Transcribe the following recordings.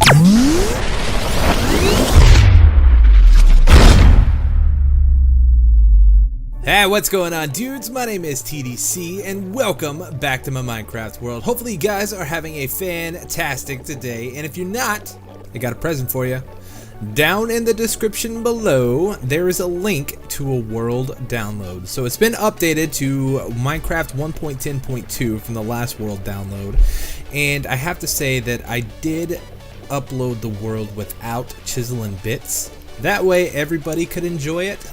Hey, what's going on, dudes? My name is TDC and welcome back to my Minecraft world. Hopefully you guys are having a fantastic day, and if you're not, I got a present for you. Down in the description below, there is a link to a world download. So it's been updated to Minecraft 1.10.2 from the last world download, and I have to say that I did upload the world without Chisel Bits. That way everybody could enjoy it.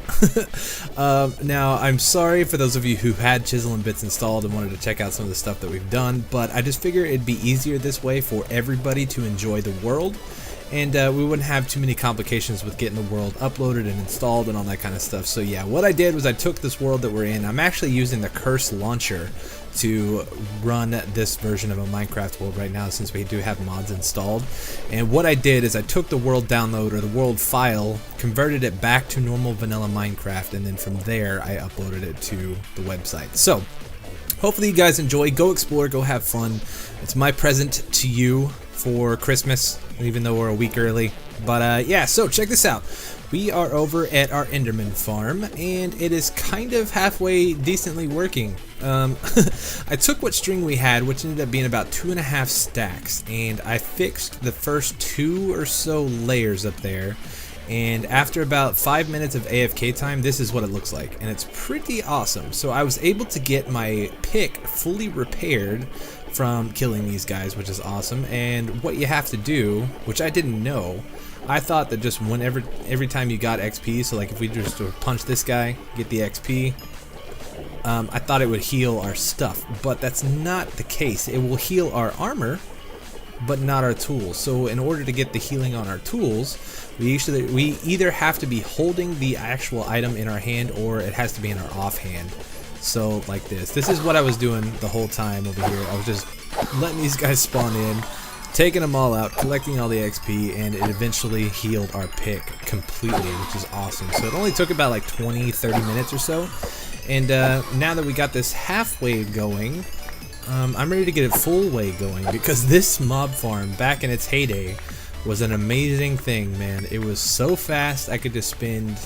Now, I'm sorry for those of you who had Chisel Bits installed and wanted to check out some of the stuff that we've done, but I just figure it'd be easier this way for everybody to enjoy the world, and we wouldn't have too many complications with getting the world uploaded and installed and all that kind of stuff. So yeah, what I did was I took this world that we're in. I'm actually using the Curse launcher to run this version of a Minecraft world right now, since we do have mods installed. And what I did is I took the world download, or the world file, converted it back to normal vanilla Minecraft, and then from there I uploaded it to the website. So hopefully you guys enjoy. Go explore, go have fun. It's my present to you for Christmas, even though we're a week early. But yeah, so check this out. We are over at our Enderman farm, and it is kind of halfway decently working. I took what string we had, which ended up being about 2.5 stacks, and I fixed the first 2 or so layers up there. And after about 5 minutes of AFK time, this is what it looks like, and it's pretty awesome. So I was able to get my pick fully repaired from killing these guys, which is awesome. And what you have to do, which I didn't know, I thought that just every time you got XP, so like if we just punch this guy, get the XP, I thought it would heal our stuff, but that's not the case. It will heal our armor, but not our tools. So in order to get the healing on our tools, we either have to be holding the actual item in our hand, or it has to be in our offhand. So like this is what I was doing the whole time over here. I was just letting these guys spawn in, taking them all out, collecting all the XP, and it eventually healed our pick completely, which is awesome. So it only took about like 20-30 minutes or so. And now that we got this halfway going, I'm ready to get it full way going, because this mob farm back in its heyday was an amazing thing, man. It was so fast. I could just spend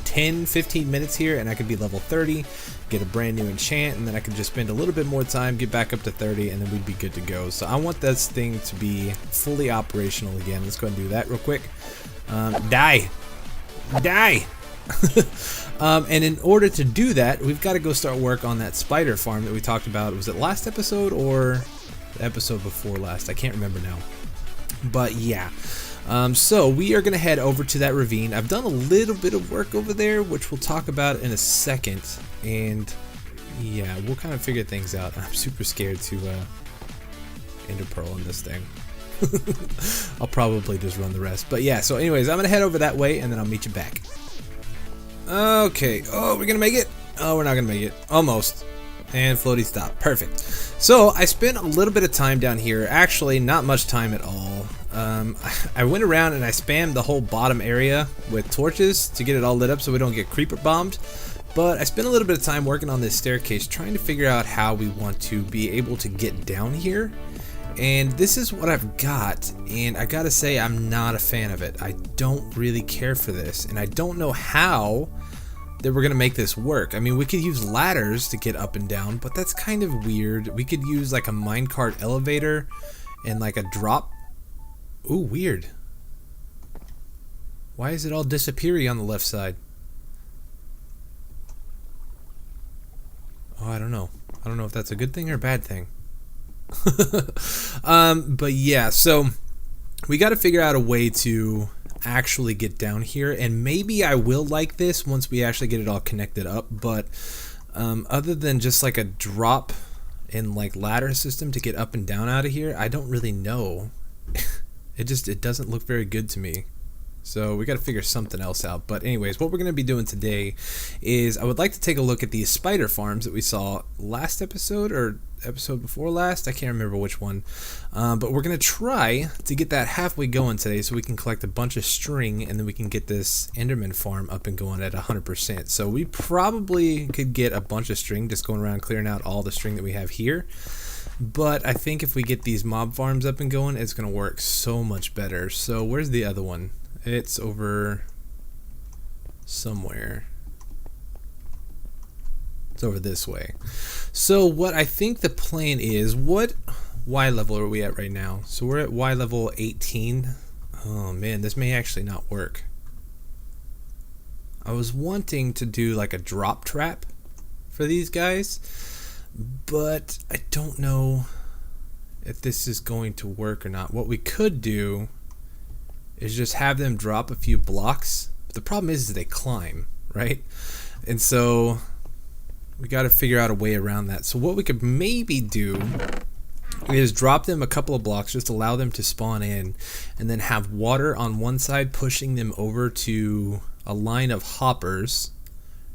10-15 minutes here and I could be level 30, get a brand new enchant, and then I could just spend a little bit more time, get back up to 30, and then we'd be good to go. So I want this thing to be fully operational again. Let's go ahead and do that real quick. Die! And in order to do that, we've got to go start work on that spider farm that we talked about. Was it last episode or the episode before last? I can't remember now. But yeah. So we are going to head over to that ravine. I've done a little bit of work over there, which we'll talk about in a second. And yeah, we'll kind of figure things out. I'm super scared to ender pearl in this thing. I'll probably just run the rest. But yeah, so anyways, I'm going to head over that way, and then I'll meet you back. Okay. Oh, we're going to make it? Oh, we're not going to make it. Almost. And floaty stop. Perfect. So I spent a little bit of time down here. Actually, not much time at all. I went around and I spammed the whole bottom area with torches to get it all lit up so we don't get creeper bombed. But I spent a little bit of time working on this staircase, trying to figure out how we want to be able to get down here. And this is what I've got, and I gotta say, I'm not a fan of it. I don't really care for this, and I don't know how that we're gonna make this work. I mean, we could use ladders to get up and down, but that's kind of weird. We could use like a minecart elevator and like a drop. Ooh, weird. Why is it all disappearing on the left side? Oh, I don't know. I don't know if that's a good thing or a bad thing. But yeah, so we got to figure out a way to actually get down here, and maybe I will like this once we actually get it all connected up. But other than just like a drop in like ladder system to get up and down out of here, I don't really know. It doesn't look very good to me. So we got to figure something else out. But anyways, what we're going to be doing today is I would like to take a look at these spider farms that we saw last episode or episode before last. I can't remember which one. But we're going to try to get that halfway going today so we can collect a bunch of string and then we can get this Enderman farm up and going at 100%. So we probably could get a bunch of string just going around clearing out all the string that we have here. But I think if we get these mob farms up and going, it's going to work so much better. So where's the other one? It's over somewhere. It's over this way. So what I think the plan is, what Y level are we at right now? So we're at Y level 18. Oh man, this may actually not work. I was wanting to do like a drop trap for these guys, but I don't know if this is going to work or not. What we could do is just have them drop a few blocks. But the problem is they climb, right? And so we got to figure out a way around that. So what we could maybe do is drop them a couple of blocks, just allow them to spawn in, and then have water on one side pushing them over to a line of hoppers,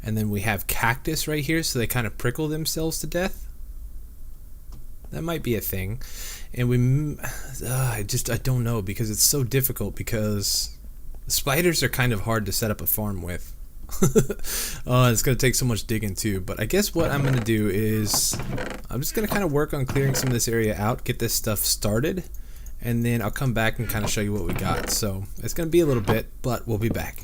and then we have cactus right here so they kind of prickle themselves to death. That might be a thing. And we I don't know, because it's so difficult, because spiders are kind of hard to set up a farm with. It's gonna take so much digging too, but I guess what I'm gonna do is I'm just gonna kind of work on clearing some of this area out, get this stuff started, and then I'll come back and kind of show you what we got. So it's gonna be a little bit, but we'll be back.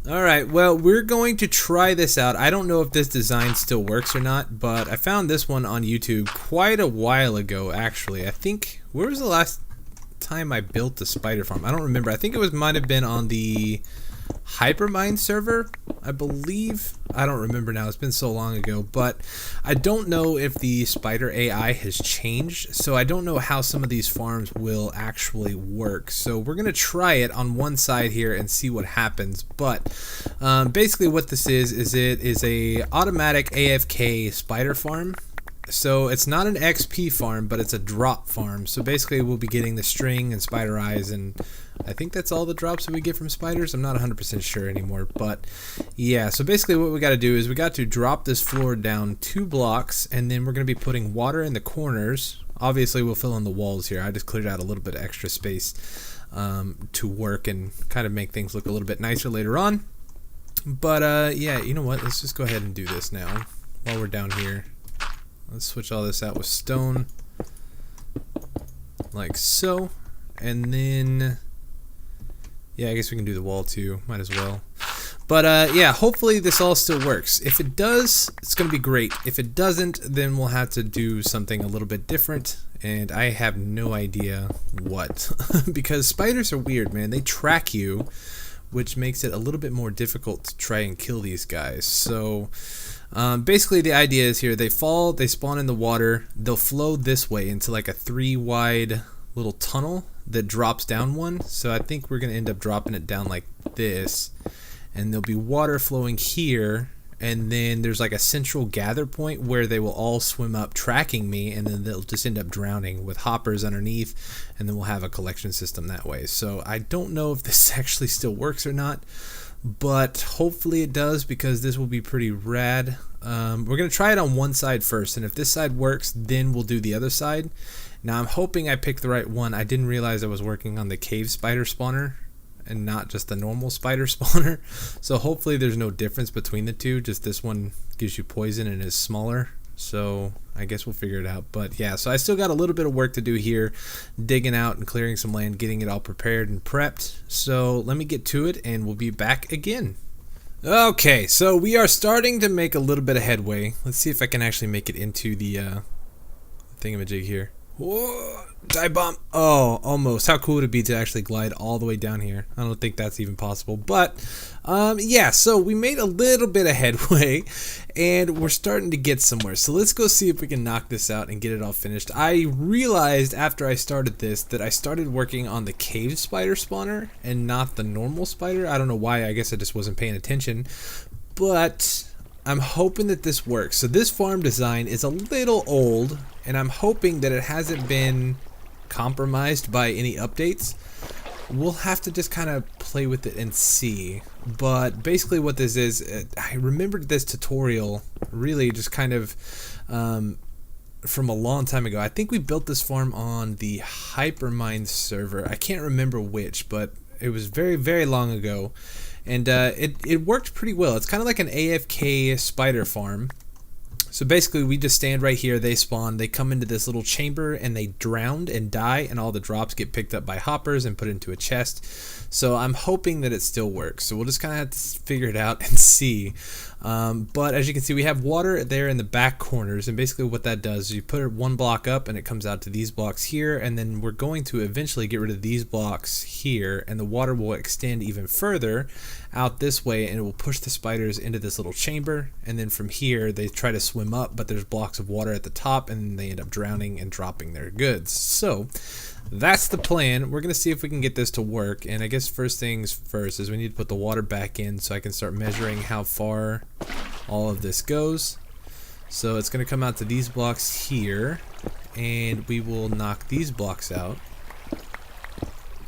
Alright, well, we're going to try this out. I don't know if this design still works or not, but I found this one on YouTube quite a while ago, actually. I think, where was the last time I built a spider farm? I don't remember. I think it might have been on the Hypermine server, I believe. I don't remember now, it's been so long ago, but I don't know if the spider AI has changed, so I don't know how some of these farms will actually work. So we're gonna try it on one side here and see what happens. But basically what this is it is a automatic AFK spider farm. So it's not an XP farm, but it's a drop farm. So basically we'll be getting the string and spider eyes, and I think that's all the drops that we get from spiders. I'm not 100% sure anymore, but yeah. So basically what we got to do is we got to drop this floor down 2 blocks, and then we're going to be putting water in the corners. Obviously we'll fill in the walls here. I just cleared out a little bit of extra space to work and kind of make things look a little bit nicer later on. But yeah, you know what? Let's just go ahead and do this now while we're down here. Let's switch all this out with stone, like so, and then, yeah, I guess we can do the wall too, might as well. But yeah, hopefully this all still works. If it does, it's gonna be great. If it doesn't, then we'll have to do something a little bit different, and I have no idea what. Because spiders are weird, man. They track you, which makes it a little bit more difficult to try and kill these guys. So basically the idea is here, they spawn in the water, they'll flow this way into like a 3 wide little tunnel that drops down one. So I think we're gonna end up dropping it down like this, and there'll be water flowing here, and then there's like a central gather point where they will all swim up tracking me, and then they'll just end up drowning with hoppers underneath, and then we'll have a collection system that way. So I don't know if this actually still works or not, but hopefully it does, because this will be pretty rad. We're gonna try it on one side first, and if this side works, then we'll do the other side. Now I'm hoping I picked the right one. I didn't realize I was working on the cave spider spawner and not just the normal spider spawner, so hopefully there's no difference between the two, just this one gives you poison and is smaller. So I guess we'll figure it out. But yeah, so I still got a little bit of work to do here, digging out and clearing some land, getting it all prepared and prepped. So let me get to it and we'll be back again. Okay, so we are starting to make a little bit of headway. Let's see if I can actually make it into the thingamajig here. Whoa, dive bomb. Oh, almost. How cool would it be to actually glide all the way down here? I don't think that's even possible. But yeah, so we made a little bit of headway and we're starting to get somewhere. So let's go see if we can knock this out and get it all finished. I realized after I started this that I started working on the cave spider spawner and not the normal spider. I don't know why. I guess I just wasn't paying attention. But I'm hoping that this works. So this farm design is a little old, and I'm hoping that it hasn't been compromised by any updates. We'll have to just kind of play with it and see. But basically what this is, I remembered this tutorial really just kind of from a long time ago. I think we built this farm on the Hypermine server. I can't remember which, but it was very, very long ago. And it worked pretty well. It's kind of like an AFK spider farm. So basically we just stand right here, they spawn, they come into this little chamber and they drown and die, and all the drops get picked up by hoppers and put into a chest. So I'm hoping that it still works. So we'll just kind of have to figure it out and see. But as you can see, we have water there in the back corners, and basically what that does is you put it one block up and it comes out to these blocks here, and then we're going to eventually get rid of these blocks here, and the water will extend even further out this way, and it will push the spiders into this little chamber, and then from here they try to swim up, but there's blocks of water at the top and they end up drowning and dropping their goods. So that's the plan. We're gonna see if we can get this to work, and I guess first things first is we need to put the water back in so I can start measuring how far all of this goes. So it's gonna come out to these blocks here, and we will knock these blocks out,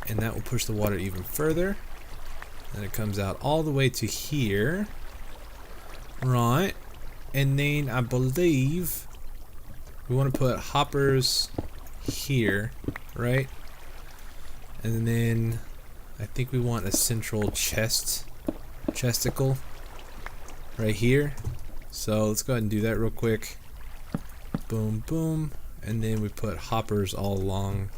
and that will push the water even further. And it comes out all the way to here, right? And then I believe we want to put hoppers here, right? And then I think we want a central chesticle right here. So let's go ahead and do that real quick. Boom, boom. And then we put hoppers all along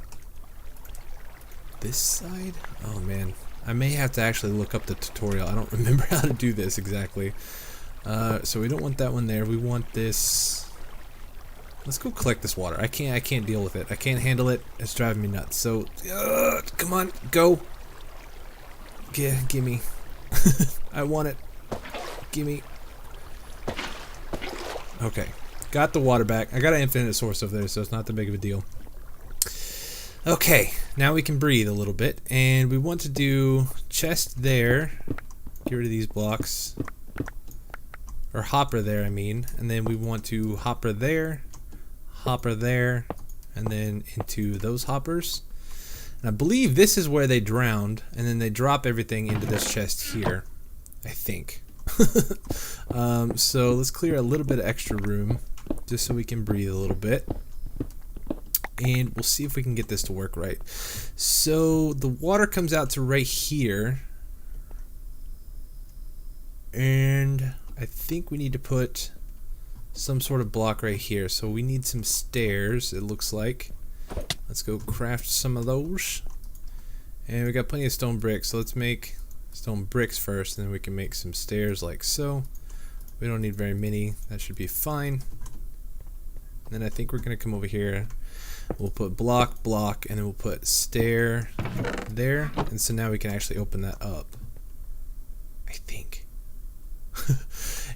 this side. Oh man, I may have to actually look up the tutorial. I don't remember how to do this exactly. So we don't want that one there. We want this. Let's go collect this water. I can't deal with it. I can't handle it. It's driving me nuts. So come on, go. Gimme. I want it. Gimme. Okay, got the water back. I got an infinite source over there, so it's not that big of a deal. Okay, now we can breathe a little bit, and we want to do chest there, get rid of these blocks, or hopper there I mean, and then we want to hopper there, and then into those hoppers. And I believe this is where they drowned, and then they drop everything into this chest here, I think. So let's clear a little bit of extra room, just so we can breathe a little bit. And we'll see if we can get this to work right. So the water comes out to right here, and I think we need to put some sort of block right here. So we need some stairs, it looks like. Let's go craft some of those. And we got plenty of stone bricks, so let's make stone bricks first, and then we can make some stairs like so. We don't need very many, that should be fine. And then I think we're gonna come over here. We'll put block, and then we'll put stair there. And so now we can actually open that up, I think.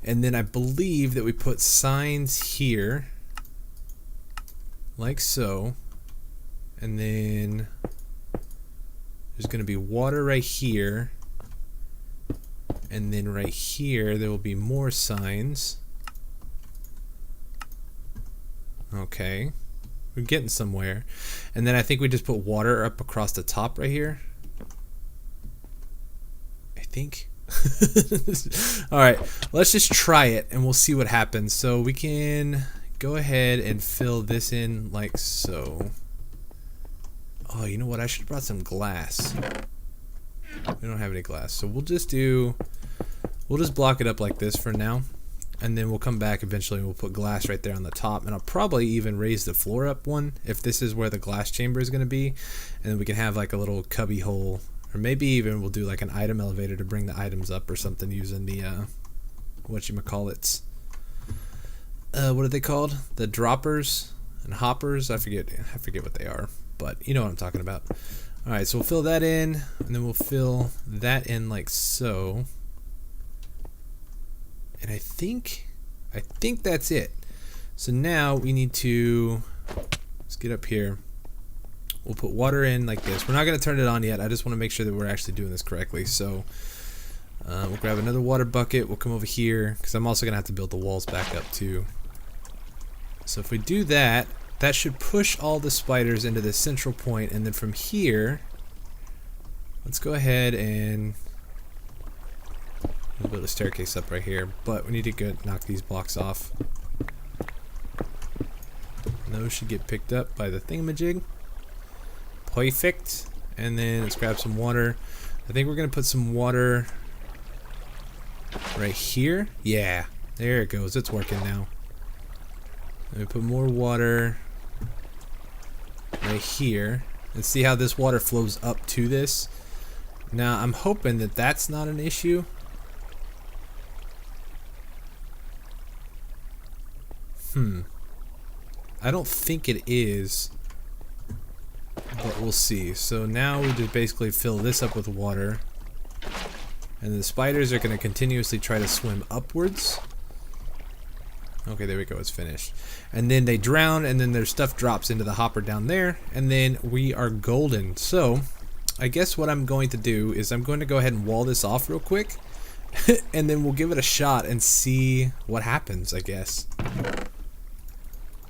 And then I believe that we put signs here, like so. And then there's going to be water right here. And then right here there will be more signs. Okay. We're getting somewhere. And then I think we just put water up across the top right here. I think. Alright, let's just try it and we'll see what happens. So we can go ahead and fill this in like so. Oh, you know what? I should have brought some glass. We don't have any glass. So we'll just block it up like this for now. And then we'll come back eventually and we'll put glass right there on the top. And I'll probably even raise the floor up one if this is where the glass chamber is going to be. And then we can have like a little cubby hole. Or maybe even we'll do like an item elevator to bring the items up or something using the, whatchamacallits. What are they called? The droppers and hoppers? I forget what they are. But you know what I'm talking about. Alright, so we'll fill that in. And then we'll fill that in like so. And I think that's it. So now we need to, let's get up here. We'll put water in like this. We're not going to turn it on yet. I just want to make sure that we're actually doing this correctly. So we'll grab another water bucket. We'll come over here because I'm also going to have to build the walls back up too. So if we do that, that should push all the spiders into this central point. And then from here, let's go ahead and we'll build a staircase up right here, but we need to go knock these blocks off. And those should get picked up by the thingamajig. Perfect. And then let's grab some water. I think we're gonna put some water right here. Yeah, there it goes. It's working now. Let me put more water right here and see how this water flows up to this. Now I'm hoping that that's not an issue. I don't think it is, but we'll see. So now we just basically fill this up with water, and the spiders are going to continuously try to swim upwards. Okay, there we go, it's finished. And then they drown, and then their stuff drops into the hopper down there, and then we are golden. So I guess what I'm going to do is I'm going to go ahead and wall this off real quick, and then we'll give it a shot and see what happens, I guess.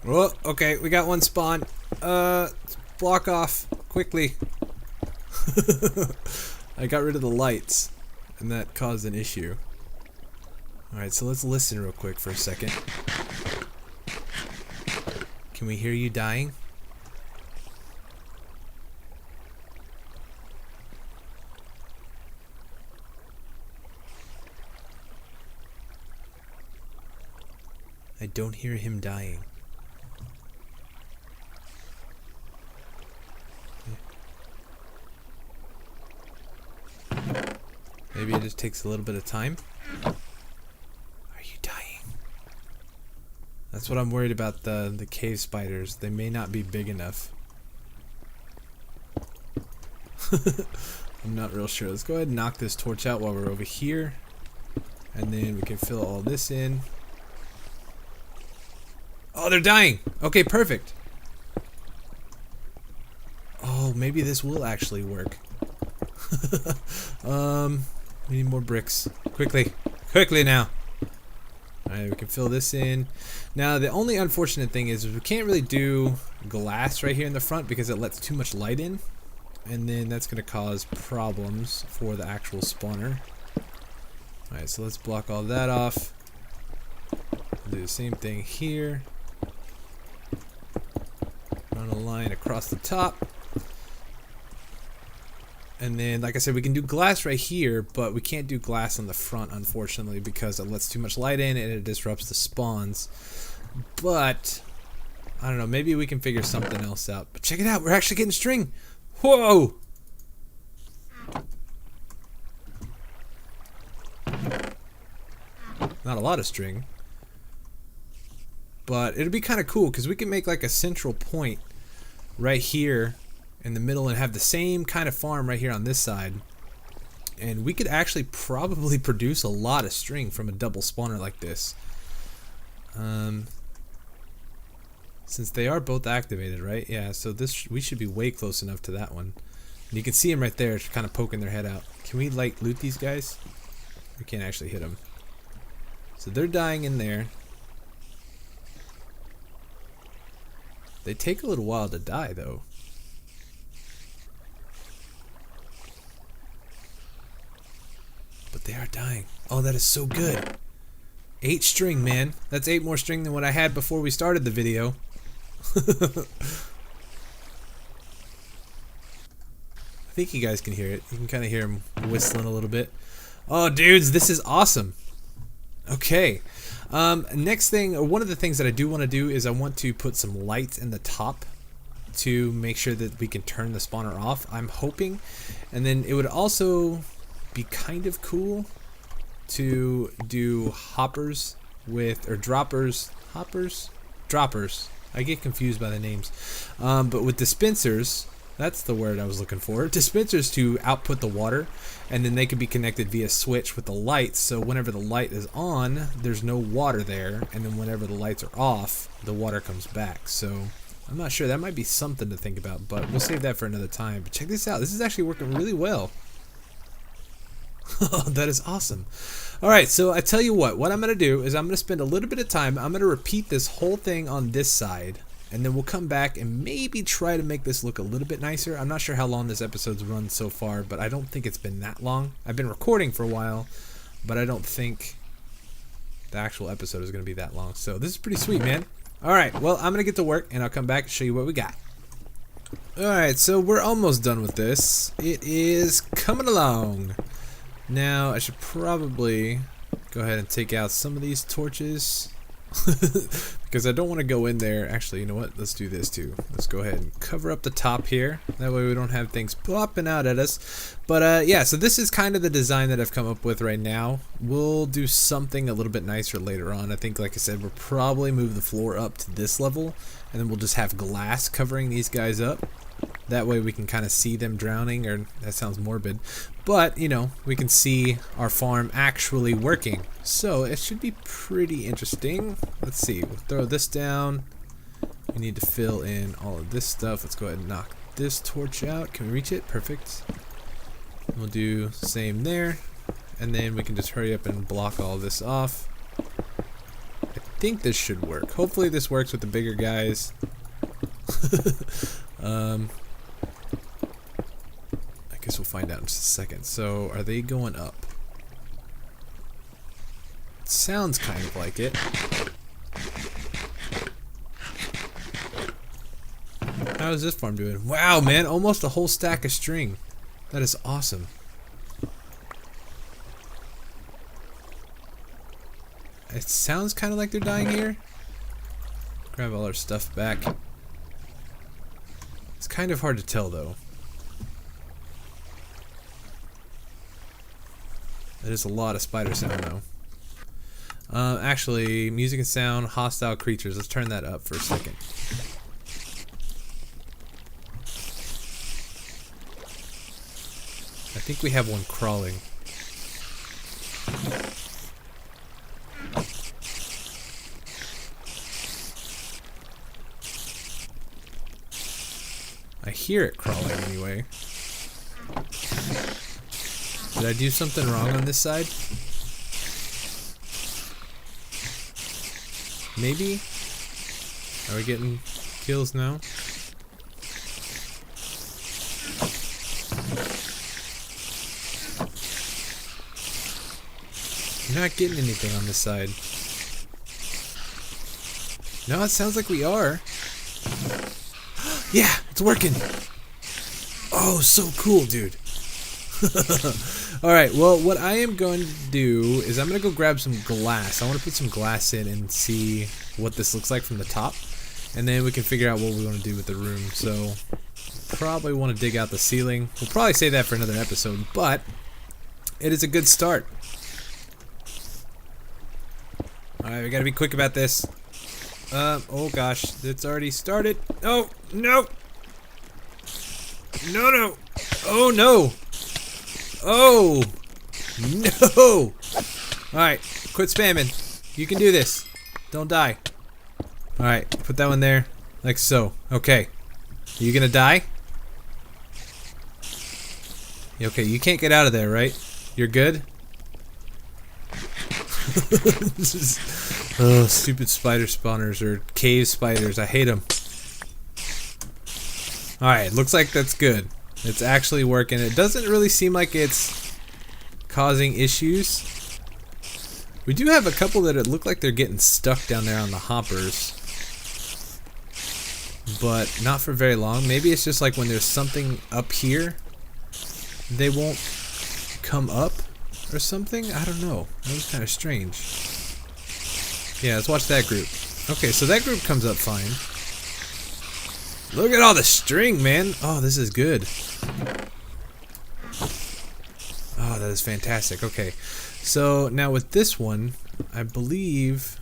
Oh, okay, we got one spawn. Block off quickly. I got rid of the lights, and that caused an issue. Alright, so let's listen real quick for a second. Can we hear you dying? I don't hear him dying. Maybe it just takes a little bit of time. Are you dying? That's what I'm worried about, the cave spiders. They may not be big enough. I'm not real sure. Let's go ahead and knock this torch out while we're over here. And then we can fill all this in. Oh, they're dying! Okay, perfect. Oh, maybe this will actually work. We need more bricks. Quickly. Quickly now. Alright, we can fill this in. Now, the only unfortunate thing is we can't really do glass right here in the front because it lets too much light in. And then that's going to cause problems for the actual spawner. Alright, so let's block all that off. Do the same thing here. Run a line across the top. And then, like I said, we can do glass right here, but we can't do glass on the front, unfortunately, because it lets too much light in and it disrupts the spawns. But, I don't know, maybe we can figure something else out. But check it out, we're actually getting string! Whoa! Not a lot of string. But it'll be kind of cool, because we can make like a central point right here in the middle and have the same kind of farm right here on this side, and we could actually probably produce a lot of string from a double spawner like this, since they are both activated, right? Yeah, so this, we should be way close enough to that one, and you can see them right there kind of poking their head out. Can we like loot these guys? We can't actually hit them, so they're dying in there. They take a little while to die though. But they are dying. Oh, that is so good. 8 string, man. That's 8 more string than what I had before we started the video. I think you guys can hear it. You can kind of hear him whistling a little bit. Oh, dudes, this is awesome. Okay. Next thing, or one of the things that I do want to do is I want to put some lights in the top to make sure that we can turn the spawner off. I'm hoping. And then it would also be kind of cool to do hoppers with, or droppers, droppers. I get confused by the names. But with dispensers, that's the word I was looking for. Dispensers to output the water, and then they can be connected via switch with the lights. So whenever the light is on, there's no water there, and then whenever the lights are off, the water comes back. So I'm not sure. That might be something to think about, but we'll save that for another time. But check this out. This is actually working really well. That is awesome. Alright, so I tell you what I'm going to do is I'm going to spend a little bit of time. I'm going to repeat this whole thing on this side, and then we'll come back and maybe try to make this look a little bit nicer. I'm not sure how long this episode's run so far, but I don't think it's been that long. I've been recording for a while, but I don't think the actual episode is going to be that long. So this is pretty sweet, man. Alright, well, I'm going to get to work, and I'll come back and show you what we got. Alright, so we're almost done with this. It is coming along. Now, I should probably go ahead and take out some of these torches. because I don't want to go in there. Actually, you know what? Let's do this too. Let's go ahead and cover up the top here. That way we don't have things popping out at us. But yeah, so this is kind of the design that I've come up with right now. We'll do something a little bit nicer later on. I think, like I said, we'll probably move the floor up to this level, and then we'll just have glass covering these guys up. That way we can kind of see them drowning, or that sounds morbid, but you know, we can see our farm actually working. So it should be pretty interesting. Let's see, we'll throw this down. We need to fill in all of this stuff. Let's go ahead and knock this torch out. Can we reach it? Perfect. We'll do same there, and then we can just hurry up and block all this off. I think this should work. Hopefully this works with the bigger guys. I guess we'll find out in just a second. So, are they going up? It sounds kind of like it. How is this farm doing? Wow, man, almost a whole stack of string. That is awesome. It sounds kind of like they're dying here. Grab all our stuff back. It's kind of hard to tell though. That is a lot of spider sound though. Actually, music and sound, hostile creatures. Let's turn that up for a second. I think we have one crawling. I hear it crawling anyway. Did I do something wrong on this side? Maybe? Are we getting kills now? You're not getting anything on this side. No, it sounds like we are. Yeah, it's working. Oh, so cool, dude. Alright, well, what I am going to do is I'm going to go grab some glass. I want to put some glass in and see what this looks like from the top. And then we can figure out what we want to do with the room. So, probably want to dig out the ceiling. We'll probably save that for another episode, but it is a good start. Alright, we got to be quick about this. Oh gosh, it's already started. Oh, no! No, no! Oh, no! Oh! No! Alright, quit spamming. You can do this. Don't die. Alright, put that one there. Like so. Okay. Are you gonna die? Okay, you can't get out of there, right? You're good? This is... Oh, stupid spider spawners, or cave spiders. I hate them. Alright, looks like that's good. It's actually working. It doesn't really seem like it's causing issues. We do have a couple that it look like they're getting stuck down there on the hoppers. But not for very long. Maybe it's just like when there's something up here, they won't come up or something? I don't know. That was kind of strange. Yeah, let's watch that group. Okay, so that group comes up fine. Look at all the string, man. Oh, this is good. Oh, that is fantastic. Okay, so now with this one, I believe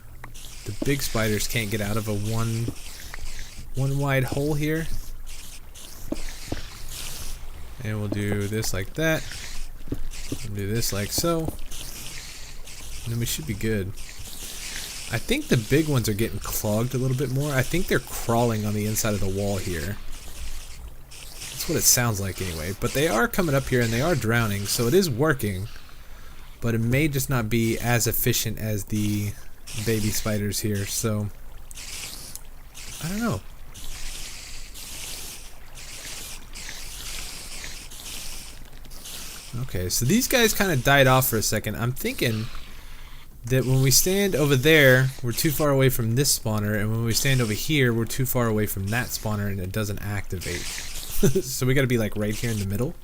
the big spiders can't get out of a one wide hole here. And we'll do this like that. We'll do this like so. And then we should be good. I think the big ones are getting clogged a little bit more. I think they're crawling on the inside of the wall here. That's what it sounds like anyway. But they are coming up here and they are drowning, so it is working. But it may just not be as efficient as the baby spiders here, so I don't know. Okay, so these guys kind of died off for a second. I'm thinking that when we stand over there, we're too far away from this spawner, and when we stand over here, we're too far away from that spawner and it doesn't activate. So we gotta be like right here in the middle.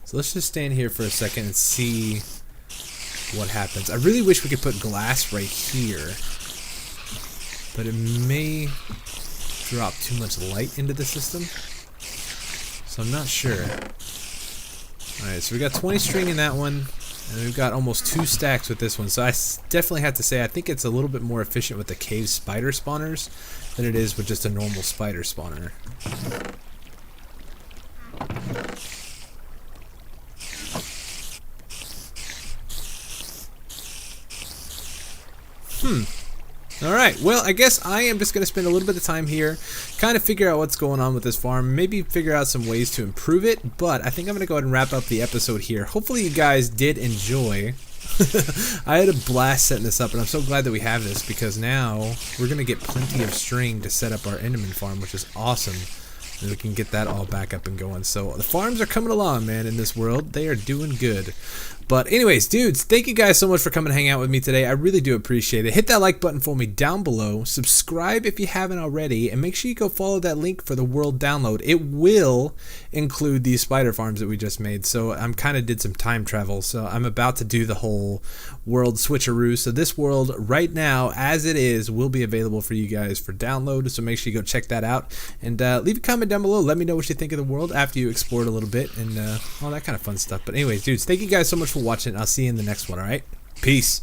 So let's just stand here for a second and see what happens. I really wish we could put glass right here, but it may drop too much light into the system, so I'm not sure. Alright, so we got 20 string in that one, and we've got almost 2 stacks with this one, so I definitely have to say I think it's a little bit more efficient with the cave spider spawners than it is with just a normal spider spawner. Alright, well, I guess I am just going to spend a little bit of time here, kind of figure out what's going on with this farm, maybe figure out some ways to improve it, but I think I'm going to go ahead and wrap up the episode here. Hopefully you guys did enjoy. I had a blast setting this up, and I'm so glad that we have this, because now we're going to get plenty of string to set up our Enderman farm, which is awesome. And we can get that all back up and going. So the farms are coming along, man, in this world. They are doing good. But anyways, dudes, thank you guys so much for coming and hanging out with me today. I really do appreciate it. Hit that like button for me down below. Subscribe if you haven't already. And make sure you go follow that link for the world download. It will include these spider farms that we just made. So I'm kind of did some time travel. So I'm about to do the whole world switcheroo. So this world right now, as it is, will be available for you guys for download. So make sure you go check that out. And leave a comment down below. Let me know what you think of the world after you explore it a little bit. And all that kind of fun stuff. But anyways, dudes, thank you guys so much for watching. I'll see you in the next one, alright? Peace.